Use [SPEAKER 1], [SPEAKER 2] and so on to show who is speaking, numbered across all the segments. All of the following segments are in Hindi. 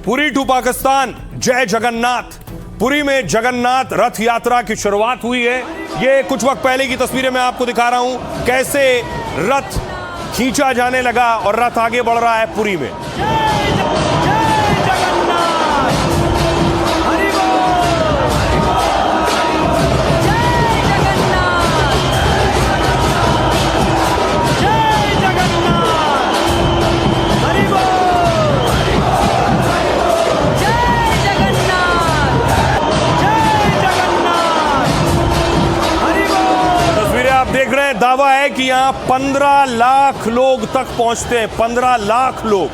[SPEAKER 1] पुरी टू पाकिस्तान, जय जगन्नाथ। पुरी में जगन्नाथ रथ यात्रा की शुरुआत हुई है। ये कुछ वक्त पहले की तस्वीरें मैं आपको दिखा रहा हूं, कैसे रथ खींचा जाने लगा और रथ आगे बढ़ रहा है पुरी में। देख रहे हैं, दावा है कि यहां 15 लाख लोग तक पहुंचते हैं। 15 लाख लोग।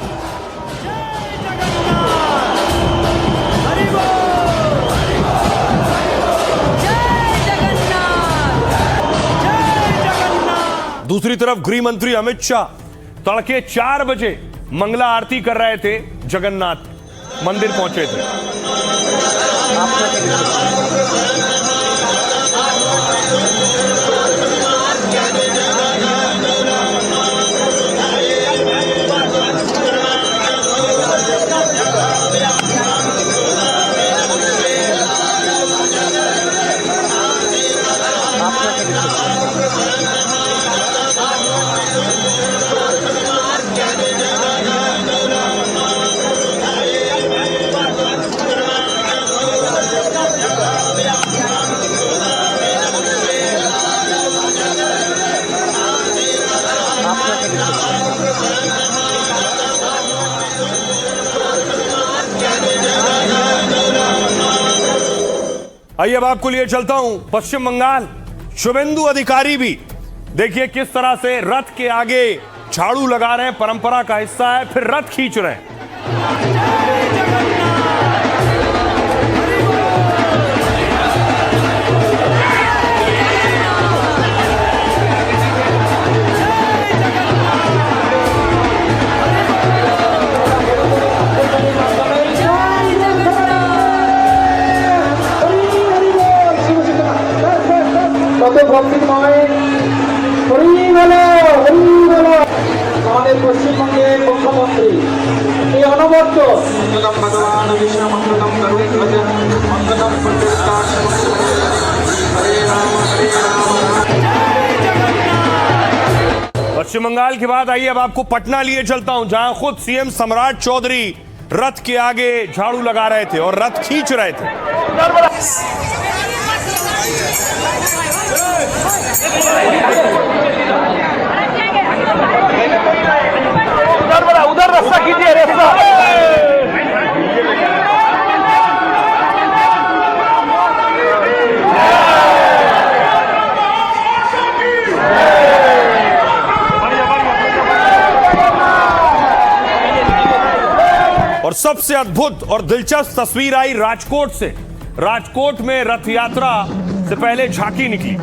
[SPEAKER 1] दूसरी तरफ गृह मंत्री अमित शाह तड़के 4 बजे मंगला आरती कर रहे थे, जगन्नाथ मंदिर पहुंचे थे। आइए अब आपको लिए चलता हूं पश्चिम बंगाल। शुभेंदु अधिकारी भी देखिए किस तरह से रथ के आगे झाड़ू लगा रहे हैं, परंपरा का हिस्सा है, फिर रथ खींच रहे हैं।
[SPEAKER 2] আমাদের পশ্চিমবঙ্গের মুখ্যমন্ত্রী এই অনবদ্য ভগবান বিষ্ণু মঙ্গলম করুণ ভজন মঙ্গলম পুরস্কার हरे राम
[SPEAKER 1] पश्चिम बंगाल के बाद आइए अब आपको पटना लिए चलता हूं, जहां खुद सीएम सम्राट चौधरी रथ के आगे झाड़ू लगा रहे थे और रथ खींच रहे थे।
[SPEAKER 2] उधर रास्ता कीजिए, रास्ता।
[SPEAKER 1] और सबसे अद्भुत और दिलचस्प तस्वीर आई राजकोट से। राजकोट में रथ यात्रा से पहले झांकी निकली।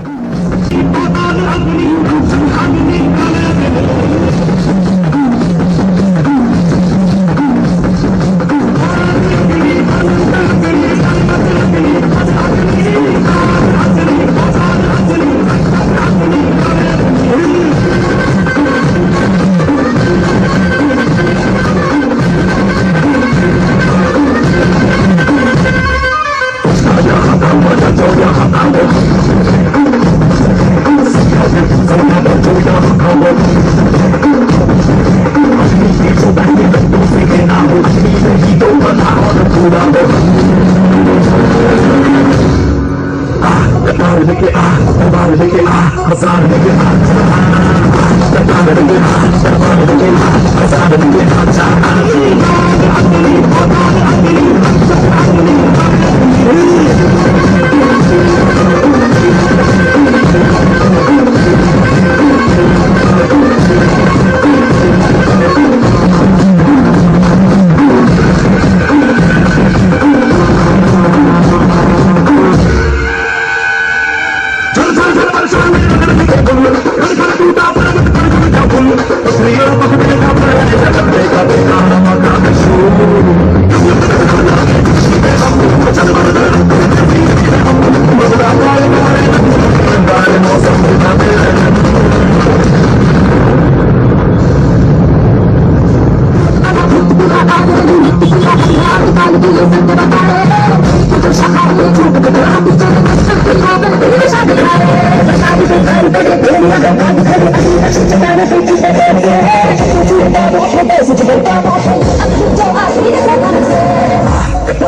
[SPEAKER 2] Let's go.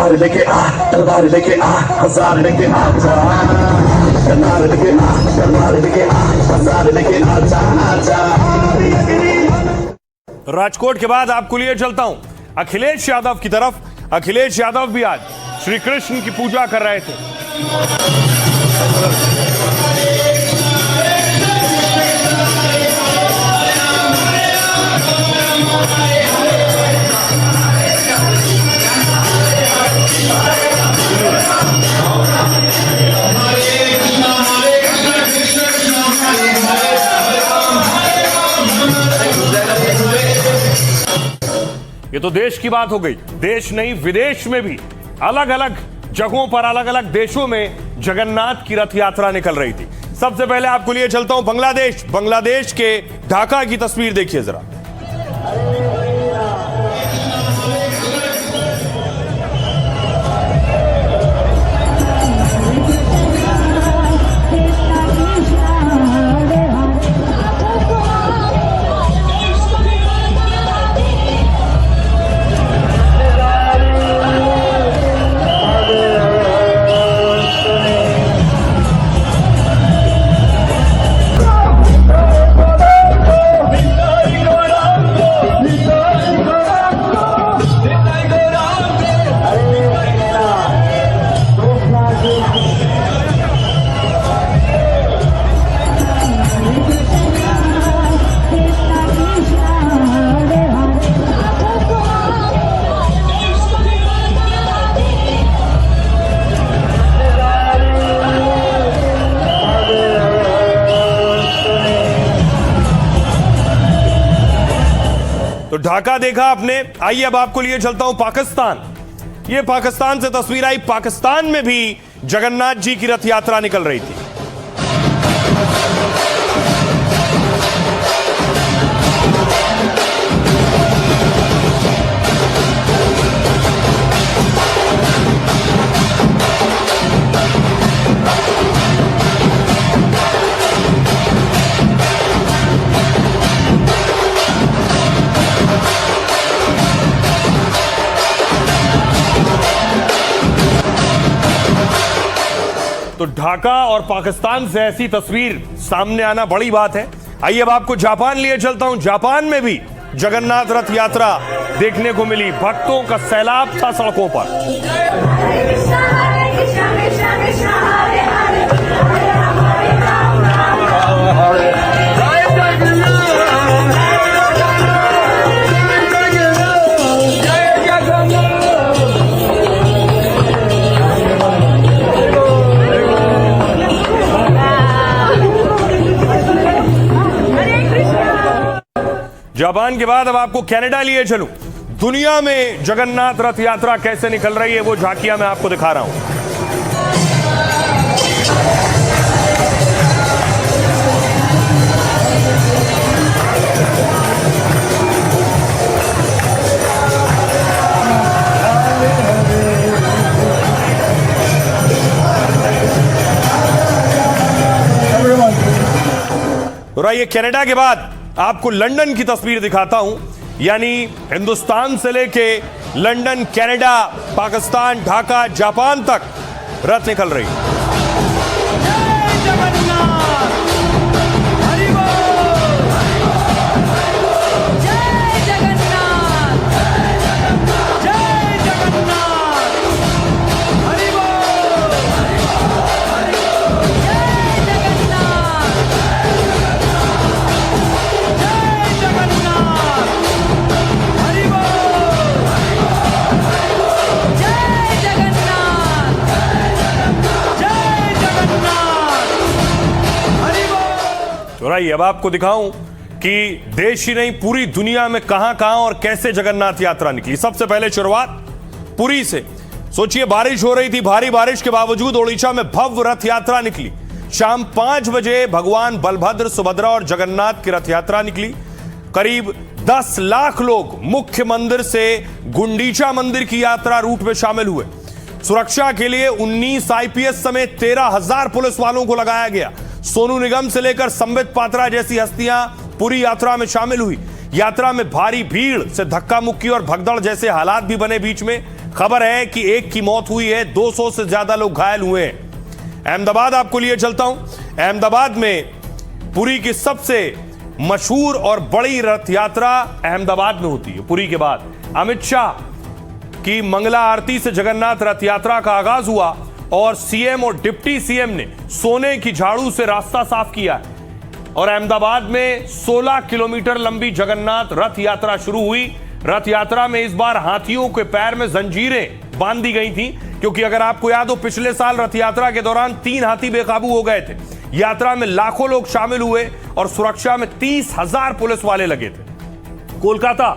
[SPEAKER 3] तलवार लेके आ, तलवार लेके आ, हजार लेके आ जा, तलवार लेके आ, तलवार लेके आ, हजार लेके आ जा, आजा।
[SPEAKER 1] राजकोट के बाद आपको लिए चलता हूं अखिलेश यादव की तरफ। अखिलेश यादव भी आज श्री कृष्ण की पूजा कर रहे थे। ये तो देश की बात हो गई, देश नहीं विदेश में भी अलग अलग जगहों पर, अलग अलग देशों में जगन्नाथ की रथ यात्रा निकल रही थी। सबसे पहले आपको लिए चलता हूं बांग्लादेश। बांग्लादेश के ढाका की तस्वीर देखिए जरा। तो ढाका देखा आपने, आइए अब आपको लिए चलता हूं पाकिस्तान। ये पाकिस्तान से तस्वीर आई। पाकिस्तान में भी जगन्नाथ जी की रथ यात्रा निकल रही थी। तो ढाका और पाकिस्तान से ऐसी तस्वीर सामने आना बड़ी बात है। आइए अब आपको जापान लिए चलता हूं। जापान में भी जगन्नाथ रथ यात्रा देखने को मिली। भक्तों का सैलाब था सड़कों पर। जापान के बाद अब आपको कनाडा लिए चलूं। दुनिया में जगन्नाथ रथ यात्रा कैसे निकल रही है वो झांकियां मैं आपको दिखा रहा हूं। और आइए कनाडा के बाद आपको लंदन की तस्वीर दिखाता हूं। यानी हिंदुस्तान से लेके London, Canada, Pakistan, Dhaka, Japan तक रथ निकल रही है। तो आइए अब आपको दिखाऊं कि देश ही नहीं पूरी दुनिया में कहां कहां और कैसे जगन्नाथ यात्रा निकली। सबसे पहले शुरुआत पुरी से। सोचिए बारिश हो रही थी, भारी बारिश के बावजूद ओडिशा में भव्य रथ यात्रा निकली। शाम 5 बजे भगवान बलभद्र, सुभद्रा और जगन्नाथ की रथ यात्रा निकली। करीब 10 लाख लोग मुख्य मंदिर से गुंडीचा मंदिर की यात्रा रूट में शामिल हुए। सुरक्षा के लिए 19 आईपीएस समेत 13,000 पुलिस वालों को लगाया गया। सोनू निगम से लेकर संबित पात्रा जैसी हस्तियां पूरी यात्रा में शामिल हुई। यात्रा में भारी भीड़ से धक्का मुक्की और भगदड़ जैसे हालात भी बने। बीच में खबर है कि एक की मौत हुई है, 200 से ज्यादा लोग घायल हुए हैं। अहमदाबाद आपको लिए चलता हूं। अहमदाबाद में पुरी की सबसे मशहूर और बड़ी रथ यात्रा अहमदाबाद में होती है। पुरी के बाद अमित शाह की मंगला आरती से जगन्नाथ रथ यात्रा का आगाज हुआ और सीएम और डिप्टी सीएम ने सोने की झाड़ू से रास्ता साफ किया और अहमदाबाद में 16 किलोमीटर लंबी जगन्नाथ रथ यात्रा शुरू हुई। रथ यात्रा में इस बार हाथियों के पैर में जंजीरें बांध दी गई थी, क्योंकि अगर आपको याद हो पिछले साल रथ यात्रा के दौरान 3 हाथी बेकाबू हो गए थे। यात्रा में लाखों लोग शामिल हुए और सुरक्षा में 30,000 पुलिस वाले लगे थे। कोलकाता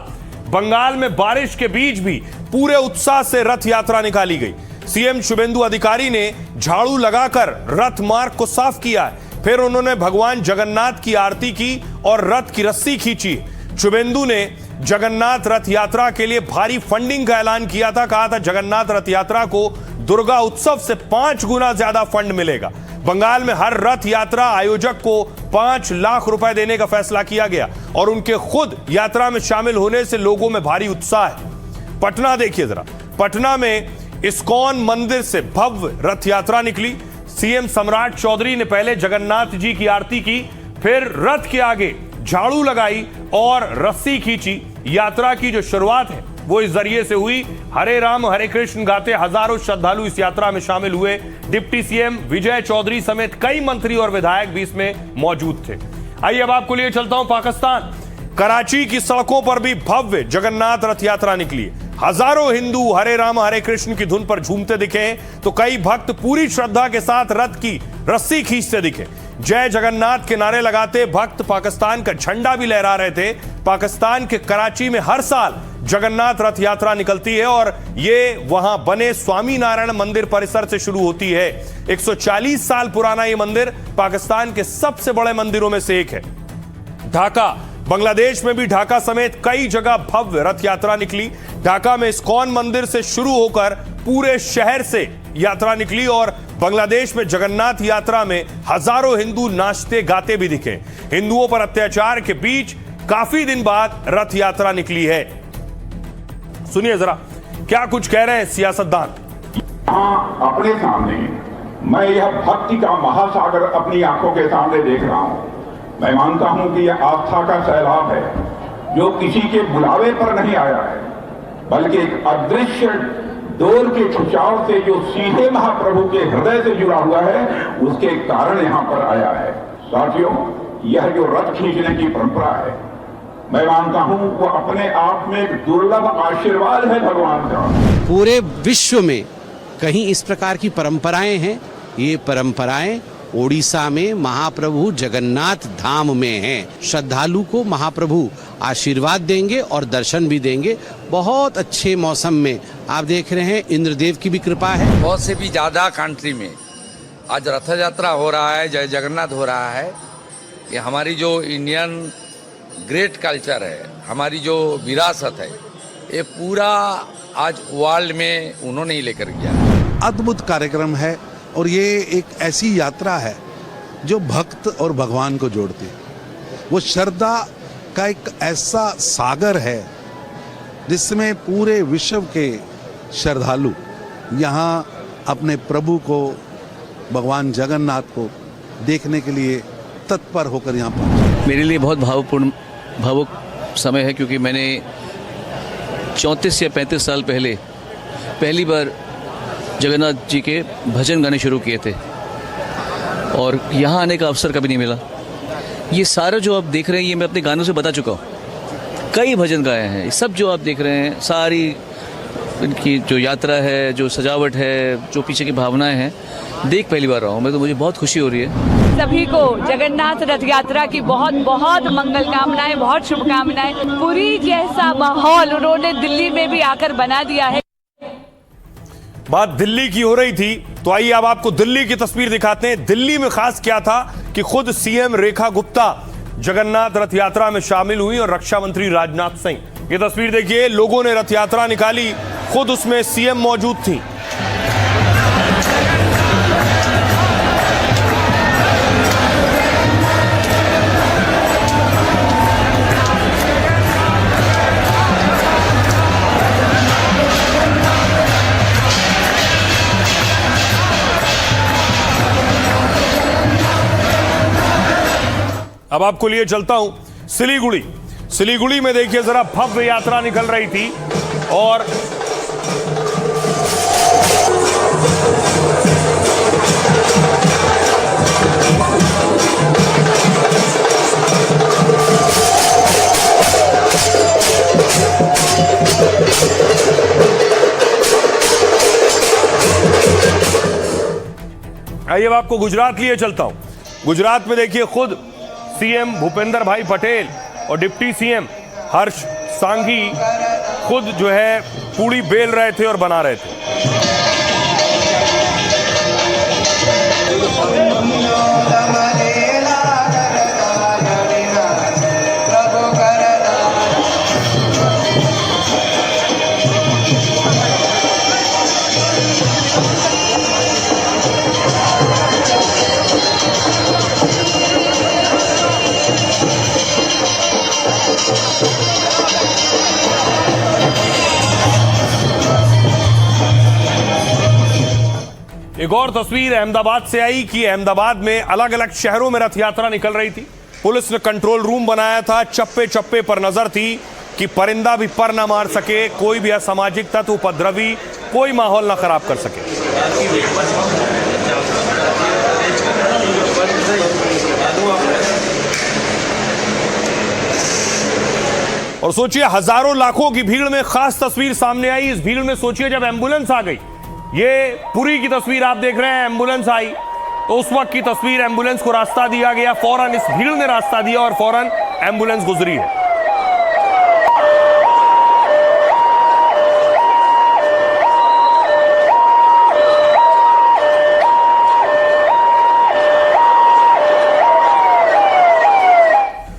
[SPEAKER 1] बंगाल में बारिश के बीच भी पूरे उत्साह से रथ यात्रा निकाली गई। सीएम शुभेंदु अधिकारी ने झाड़ू लगाकर रथ मार्ग को साफ किया है। फिर उन्होंने भगवान जगन्नाथ की आरती की और रथ की रस्सी खींची। शुभेंदु ने जगन्नाथ रथ यात्रा के लिए भारी फंडिंग का ऐलान किया था। कहा था जगन्नाथ रथ यात्रा को दुर्गा उत्सव से 5 गुना ज्यादा फंड मिलेगा। बंगाल में हर रथ यात्रा आयोजक को 5 लाख रुपए देने का फैसला किया गया और उनके खुद यात्रा में शामिल होने से लोगों में भारी उत्साह है। पटना देखिए जरा, पटना में इस्कॉन मंदिर से भव्य रथ यात्रा निकली। सीएम सम्राट चौधरी ने पहले जगन्नाथ जी की आरती की, फिर रथ के आगे झाड़ू लगाई और रस्सी खींची। यात्रा की जो शुरुआत है वो इस जरिए से हुई। हरे राम हरे कृष्ण गाते हजारों श्रद्धालु इस यात्रा में शामिल हुए। डिप्टी सीएम विजय चौधरी समेत कई मंत्री और विधायक भी इसमें मौजूद थे। आइए अब आपको लिए चलता हूं पाकिस्तान। कराची की सड़कों पर भी भव्य जगन्नाथ रथ यात्रा निकली। हजारों हिंदू हरे राम हरे कृष्ण की धुन पर झूमते दिखे तो कई भक्त पूरी श्रद्धा के साथ रथ की रस्सी खींचते दिखे। जय जगन्नाथ के नारे लगाते भक्त पाकिस्तान का झंडा भी लहरा रहे थे। पाकिस्तान के कराची में हर साल जगन्नाथ रथ यात्रा निकलती है और ये वहां बने स्वामी नारायण मंदिर परिसर से शुरू होती है। 140 साल पुराना ये मंदिर पाकिस्तान के सबसे बड़े मंदिरों में से एक है। ढाका बांग्लादेश में भी ढाका समेत कई जगह भव्य रथ यात्रा निकली। ढाका में इस्कॉन मंदिर से शुरू होकर पूरे शहर से यात्रा निकली और बांग्लादेश में जगन्नाथ यात्रा में हजारों हिंदू नाचते गाते भी दिखे। हिंदुओं पर अत्याचार के बीच काफी दिन बाद रथ यात्रा निकली है। सुनिए जरा क्या कुछ कह रहे हैं सियासतदान।
[SPEAKER 4] हाँ, अपने सामने मैं यह भक्ति का महासागर अपनी आंखों के सामने देख रहा हूं। मैं मानता हूं कि यह आस्था का सैलाब है जो किसी के बुलावे पर नहीं आया है, बल्कि एक अदृश्य डोर के खिंचाव से जो सीधे महाप्रभु के हृदय से जुड़ा हुआ है उसके कारण यहां पर आया है। साथियों, यह जो रथ खींचने की परंपरा है, मैं मानता हूं वो अपने आप में एक दुर्लभ आशीर्वाद है भगवान का।
[SPEAKER 5] पूरे विश्व में कहीं इस प्रकार की परंपराएं हैं। ये परंपराएं ओडिशा में महाप्रभु जगन्नाथ धाम में हैं। श्रद्धालु को महाप्रभु आशीर्वाद देंगे और दर्शन भी देंगे। बहुत अच्छे मौसम में आप देख रहे हैं, इंद्रदेव की भी कृपा है।
[SPEAKER 6] बहुत से भी ज़्यादा कंट्री में आज रथ यात्रा हो रहा है, जय जगन्नाथ हो रहा है। ये हमारी जो इंडियन ग्रेट कल्चर है, हमारी जो विरासत है, ये पूरा आज वर्ल्ड में उन्होंने ही लेकर गया।
[SPEAKER 7] अद्भुत कार्यक्रम है और ये एक ऐसी यात्रा है जो भक्त और भगवान को जोड़ती है। वो श्रद्धा का एक ऐसा सागर है जिसमें पूरे विश्व के श्रद्धालु यहाँ अपने प्रभु को, भगवान जगन्नाथ को देखने के लिए तत्पर होकर यहाँ पहुँचे।
[SPEAKER 8] मेरे लिए बहुत भावुक समय है, क्योंकि मैंने 34 या 35 साल पहले पहली बार जगन्नाथ जी के भजन गाने शुरू किए थे और यहाँ आने का अवसर कभी नहीं मिला। ये सारा जो आप देख रहे हैं ये मैं अपने गानों से बता चुका हूँ। कई भजन गाए हैं, सब जो आप देख रहे हैं, सारी इनकी जो यात्रा है, जो सजावट है, जो पीछे की भावनाएं हैं, देख पहली बार रहा हूँ मैं, तो मुझे बहुत खुशी हो रही है।
[SPEAKER 9] सभी को जगन्नाथ रथ यात्रा की बहुत बहुत मंगल कामनाएं, बहुत शुभकामनाएं। पुरी जैसा माहौल उन्होंने दिल्ली में भी आकर बना दिया है।
[SPEAKER 1] बात दिल्ली की हो रही थी तो आइए अब आपको दिल्ली की तस्वीर दिखाते हैं। दिल्ली में खास क्या था कि खुद सीएम रेखा गुप्ता जगन्नाथ रथ यात्रा में शामिल हुई और रक्षा मंत्री राजनाथ सिंह। ये तस्वीर देखिए, लोगों ने रथ यात्रा निकाली, खुद उसमें सीएम मौजूद थी। अब आपको लिए चलता हूं सिलीगुड़ी। सिलीगुड़ी में देखिए जरा भव्य यात्रा निकल रही थी और आइए अब आपको गुजरात लिए चलता हूं। गुजरात में देखिए खुद सीएम भूपेंद्र भाई पटेल और डिप्टी सीएम हर्ष सांघी खुद जो है पूड़ी बेल रहे थे और बना रहे थे। एक और तस्वीर अहमदाबाद से आई कि अहमदाबाद में अलग अलग शहरों में रथ यात्रा निकल रही थी। पुलिस ने कंट्रोल रूम बनाया था, चप्पे चप्पे पर नजर थी कि परिंदा भी पर ना मार सके, कोई भी असामाजिक तत्व उपद्रवी कोई माहौल ना खराब कर सके। और सोचिए हजारों लाखों की भीड़ में खास तस्वीर सामने आई। इस भीड़ में सोचिए जब एम्बुलेंस आ गई, ये पुरी की तस्वीर आप देख रहे हैं, एम्बुलेंस आई तो उस वक्त की तस्वीर, एम्बुलेंस को रास्ता दिया गया, फौरन इस भीड़ ने रास्ता दिया और फौरन एम्बुलेंस गुजरी है।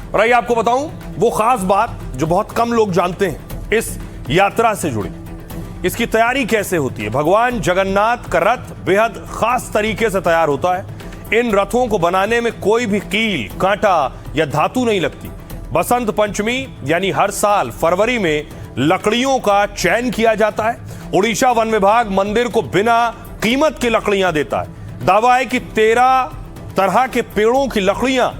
[SPEAKER 1] और आइए आपको बताऊं वो खास बात जो बहुत कम लोग जानते हैं इस यात्रा से जुड़ी। इसकी तैयारी कैसे होती है। भगवान जगन्नाथ का रथ बेहद खास तरीके से तैयार होता है। इन रथों को बनाने में कोई भी कील, कांटा या धातु नहीं लगती। बसंत पंचमी यानी हर साल फरवरी में लकड़ियों का चयन किया जाता है। उड़ीसा वन विभाग मंदिर को बिना कीमत की लकड़ियां देता है। दावा है कि 13 तरह के पेड़ों की लकड़ियां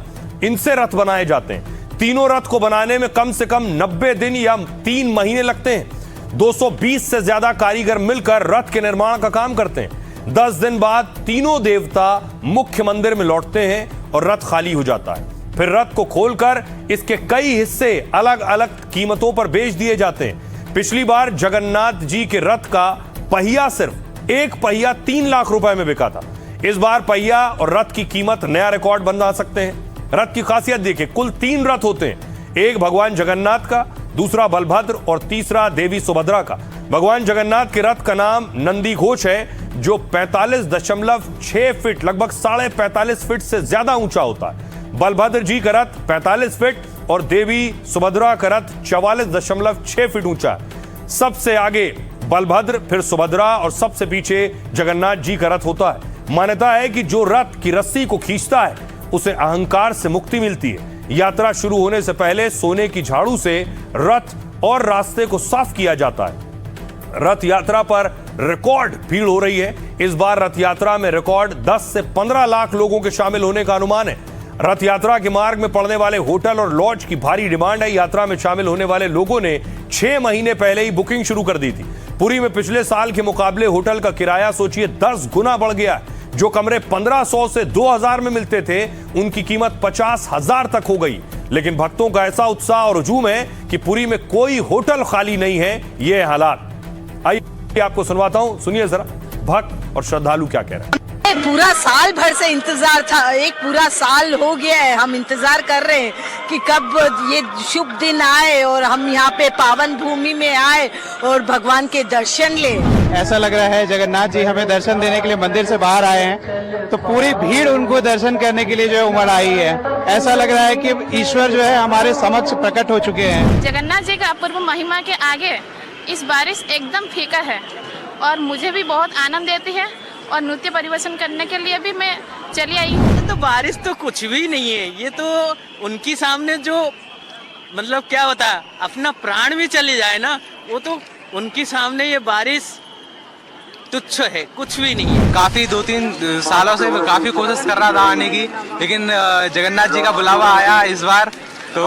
[SPEAKER 1] इनसे रथ बनाए जाते हैं। तीनों रथ को बनाने में कम से कम 90 दिन या 3 महीने लगते हैं। 220 से ज्यादा कारीगर मिलकर रथ के निर्माण का काम करते हैं। 10 दिन बाद तीनों देवता मुख्य मंदिर में लौटते हैं और रथ खाली हो जाता है। फिर रथ को खोलकर इसके कई हिस्से अलग अलग कीमतों पर बेच दिए जाते हैं। पिछली बार जगन्नाथ जी के रथ का पहिया, सिर्फ एक पहिया 3 लाख रुपए में बिका था। इस बार पहिया और रथ की कीमत नया रिकॉर्ड बना सकते हैं। रथ की खासियत देखिए, कुल 3 रथ होते हैं। एक भगवान जगन्नाथ का, दूसरा बलभद्र और तीसरा देवी सुभद्रा का। भगवान जगन्नाथ के रथ का नाम नंदी घोष है, जो 45.6 फीट, लगभग 45.5 फीट से ज्यादा ऊंचा होता है। बलभद्र जी का रथ 45 फीट और देवी सुभद्रा का रथ 44.6 फीट ऊंचा है। सबसे आगे बलभद्र, फिर सुभद्रा और सबसे पीछे जगन्नाथ जी का रथ होता है। मान्यता है कि जो रथ की रस्सी को खींचता है उसे अहंकार से मुक्ति मिलती है। यात्रा शुरू होने से पहले सोने की झाड़ू से रथ और रास्ते को साफ किया जाता है। रथ यात्रा पर रिकॉर्ड भीड़ हो रही है। इस बार रथ यात्रा में रिकॉर्ड 10 से 15 लाख लोगों के शामिल होने का अनुमान है। रथ यात्रा के मार्ग में पड़ने वाले होटल और लॉज की भारी डिमांड है। यात्रा में शामिल होने वाले लोगों ने 6 महीने पहले ही बुकिंग शुरू कर दी थी। पुरी में पिछले साल के मुकाबले होटल का किराया सोचिए 10 गुना बढ़ गया है। जो कमरे 1500 से 2000 में मिलते थे, उनकी कीमत 50,000 तक हो गई। लेकिन भक्तों का ऐसा उत्साह और हुजूम है कि पुरी में कोई होटल खाली नहीं है। ये हालात आइए आपको सुनवाता हूं, सुनिए जरा भक्त और श्रद्धालु क्या कह रहे हैं।
[SPEAKER 10] पूरा साल भर से इंतजार था, एक पूरा साल हो गया है, हम इंतजार कर रहे हैं कि कब ये शुभ दिन आए और हम यहाँ पे पावन भूमि में आए और भगवान के दर्शन ले।
[SPEAKER 2] ऐसा लग रहा है जगन्नाथ जी हमें दर्शन देने के लिए मंदिर से बाहर आए हैं, तो पूरी भीड़ उनको दर्शन करने के लिए जो है उमड़ आई है। ऐसा लग रहा है कि ईश्वर जो है हमारे समक्ष प्रकट हो चुके हैं।
[SPEAKER 11] जगन्नाथ जी का अपूर्व महिमा के आगे इस बारिश एकदम फीका है और मुझे भी बहुत आनंद देती है और नृत्य परिवेशन करने के लिए भी मैं चली आई हूँ।
[SPEAKER 12] तो बारिश तो कुछ भी नहीं है, ये तो उनके सामने जो मतलब क्या होता है, अपना प्राण भी चले जाए ना, वो तो उनके सामने ये बारिश तुच्छ है, कुछ भी नहीं है।
[SPEAKER 2] काफी 2-3 सालों से काफी कोशिश कर रहा था आने की, लेकिन जगन्नाथ जी का बुलावा आया इस बार, तो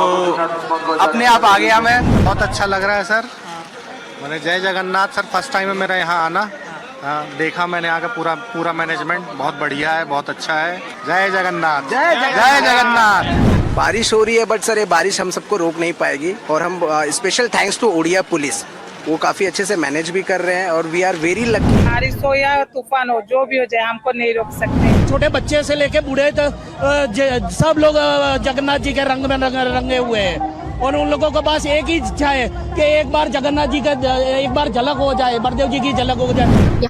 [SPEAKER 2] अपने आप आ गया मैं।
[SPEAKER 13] बहुत अच्छा लग रहा है सर। मैंने जय जगन्नाथ सर, फर्स्ट टाइम है मेरा यहाँ आना। देखा मैंने यहाँ का पूरा मैनेजमेंट बहुत बढ़िया है, बहुत अच्छा है। जय जगन्नाथ, जय जगन्नाथ।
[SPEAKER 14] बारिश हो रही है बट सर ये बारिश हम सबको रोक नहीं पाएगी, और हम special thanks to Odia police, वो काफी अच्छे से मैनेज भी कर रहे हैं और वी आर वेरी लकी।
[SPEAKER 9] बारिश हो या तूफान हो, जो भी हो जाए, हमको नहीं रोक सकते।
[SPEAKER 12] छोटे बच्चे से लेके बूढ़े तक सब लोग जगन्नाथ जी के रंग में रंगे हुए हैं, और उन लोगों के पास एक ही इच्छा है कि एक बार जगन्नाथ जी का एक बार झलक हो जाए, बलदेव जी की झलक हो जाए।